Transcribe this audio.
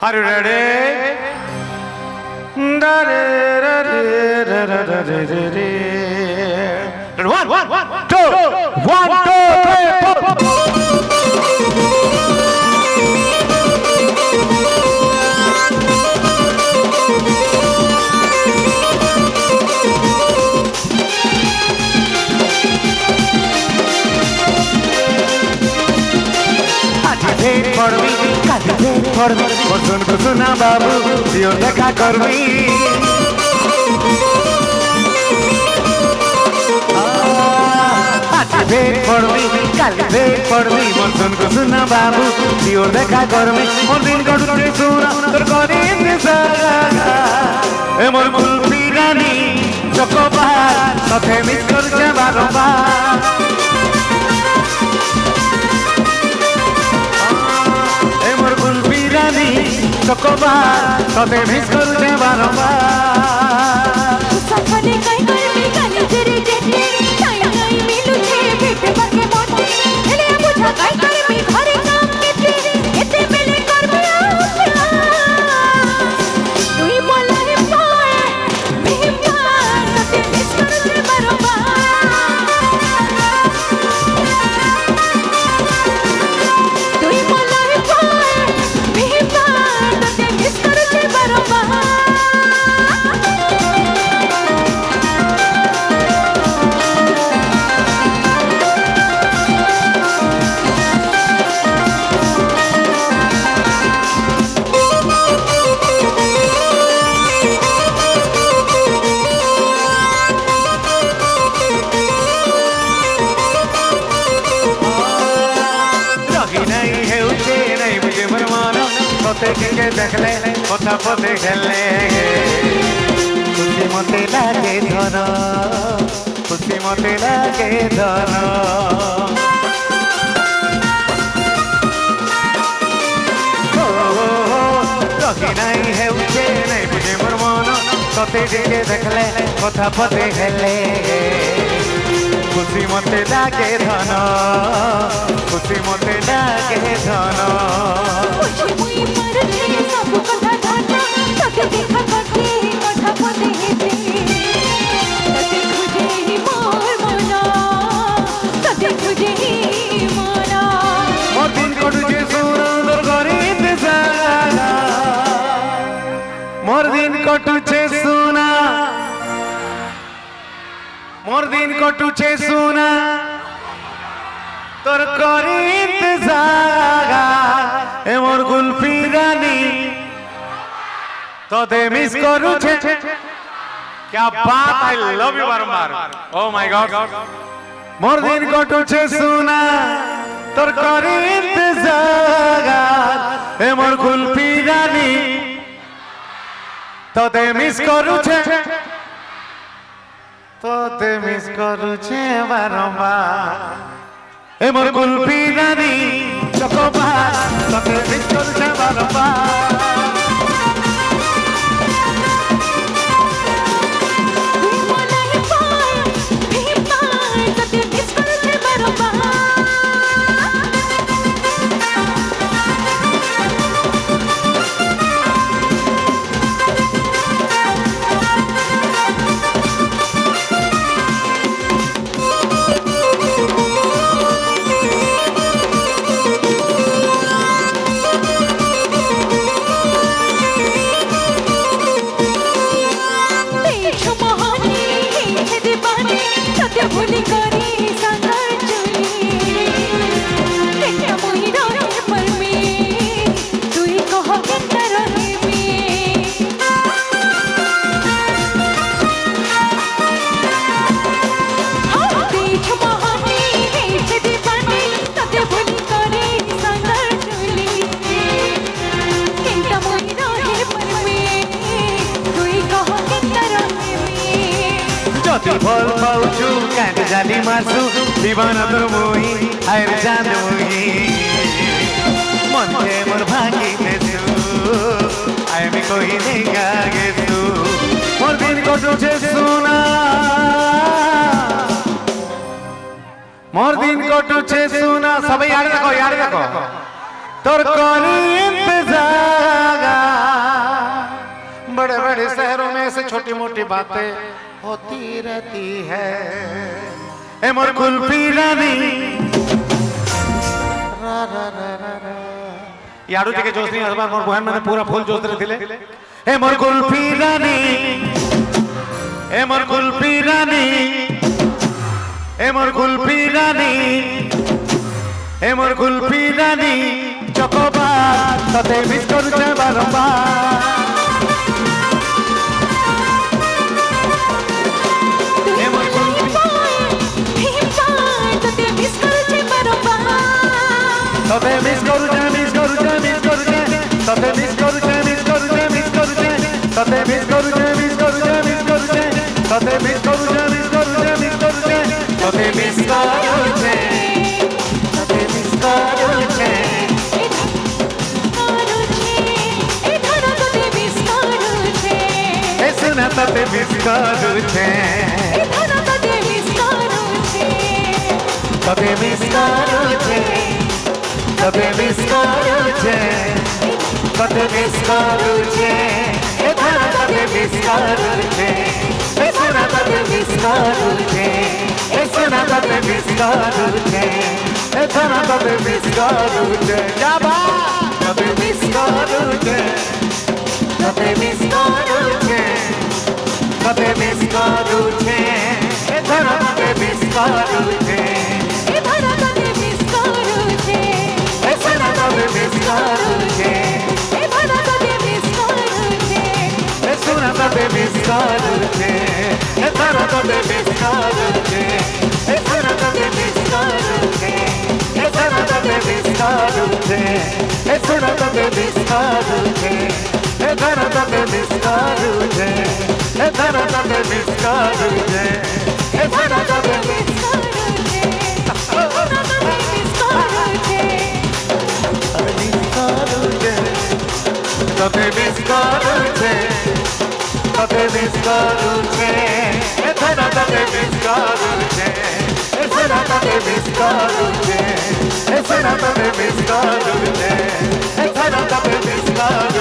Are you ready? Da re re re re re re re re re. One, two, 1, 2, 3, 4. করবি বসুন বসুনা বাবু দিও দেখা করবি আজ ভেট করবি কাল ভেট করবি বসুন বসুনা বাবু দিও দেখা করবি মোর দিন গড়ুতে সুরা তোর করি নিসাগা এ মোর কুলপি রানী চকোবার তথে মিস করছে বারবার চকোবার ততে মিস করছে বারবার সকালে কাই করবি কানে জেরে জেরে তাই নাই মিলুছে পেট বাকে মোটে ছেলে বুঝা কাই করবি ঘরে কাম কেতে এতে মেলে করবি তুই বলা হে পায় মেহমান ততে মিস করছে বারবার তুই বলা হে পায় মেহমান ততে মিস করছে বারবার के देखले কথা পথে খেলে খুশি মতে লাগে ধন খুশি মতে লাগে ধন রহি নাই হেউছে নাই বুঝে মোর মন ততে দিকে দেখলে কথা পথে খেলে খুশি মতে লাগে ধন খুশি মতে লাগে ধন सब कथा धाना तके देखा कथे कथा पदे हेते तके तुझे ही मोर मना तके तुझे ही मना मोर दिन कटुचे सुंदर गरीब सागा मोर दिन कटुचे सुना मोर दिन कटुचे सुना তোর করিত জাগা এ মোর গুলফি রানী তোতে মিস করুছে क्या बात आई लव यू बारंबार ओ माय गॉड मोर दिन कटुছে सुना তোর করিত জাগা এ মোর গুলফি রানী তোতে মিস করুছে বারংবার এ মোর কুলপি রানী চকোবার তোকে মিস করছে বারবার তুই বলা হে পায় মেহমান তকে মিস করছে বারবার भूली करी संगर चुली देखा मोही रहे पर में तुई कह के तरहे में हाँ देख महानी है दीवानी तते भूली करी संगर चुली देखा मोही रहे पर में तुई कह के तरहे में যদি ফল পাউছু কেন জানি মাসু দিবানা তোর মুই আয়ের জান মুই মনকে মোর ভাগি দেছু আমি কই নেই গেছু মোর দিন কটুছে সোনা মোর দিন কটুছে সোনা সবাই ইয়ারে দেখো तोर करी इंतजार बड़े बड़े शहरों में से छोटी मोटी बातें होती रहती है ए मोर कुल्फी रानी रा रा रा रा रा यारू जी के जोश नहीं हसबार मोर बहन मैंने पूरा फुल जोश रहे थे ए मोर कुल्फी रानी ए मोर कुल्फी रानी ए मोर कुल्फी रानी ए मोर कुल्फी रानी चकोबार तते मिस करूचे बारंबार ए मोर कुल्फी तते मिस करूचे बारंबार तते मिस करूचे मिस करूचे मिस करूचे तते मिस करूचे मिस करूचे मिस करूचे तते मिस करूचे मिस करूचे मिस करूचे तते मिस करूचे मिस करूचे मिस करूचे तते मिस करूचे तते मिस करूचे ए सुना तते मिस करूचे तते मिस करूचे तते मिस करूचे तते मिस करूचे ए धरा तते मिस करूचे ए सुना तते मिस करूचे ए सुना तते मिस करूचे ए धरा तते मिस करूचे जाबा तते मिस करूचे तते मिस करूचे तते मिस करूचे ए धरा तते मिस करूचे ए सुना तते मिस करूचे ए सुना तते मिस करूचे ए धरा तते मिस करूचे ए सुना तते मिस करूचे ए धरा तते मिस करूचे ए सुना तते मिस करूचे ए धरा तते मिस करूचे ए धरा तते मिस करूचे ए धरा तते मिस तते मिस करूचे तते मिस करूचे ए धरा तते मिस करूचे ए सुना तते मिस करूचे ए सुना तते मिस करूचे ए धरा तते मिस करूचे